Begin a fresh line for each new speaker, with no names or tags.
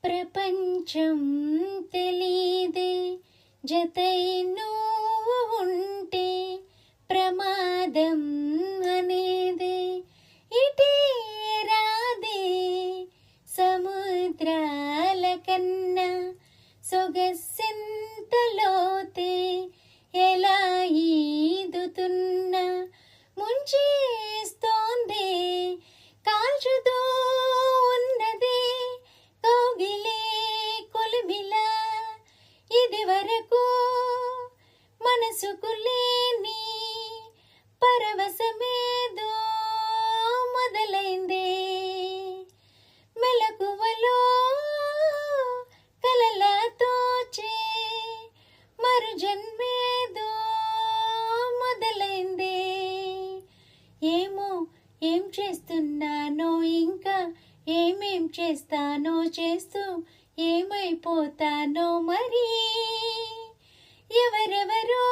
ప్రపంచం తెలీదే జతై నువ్వు ఉంటే ప్రమాదం అనేదే ఇటే రాదే సముద్రాల కన్నా సొగసెంత లోతే ఎలా ఈదుతున్నా ముంచేస్తోందే కాల్చుతూ ఉన్నదే కౌగిలే కొలిమిలా ఇది వరకు మనసుకు లేని పరవశమేదో మొదలైందే మెలకువలో కలలా తోచే మరు జన్మేదో మొదలైందే ఏమో ఏం చేస్తున్నానో ఇంకా ఏమేం చేస్తానో చేస్తూ ఏమైపోతానో మరి ఎవరెవరో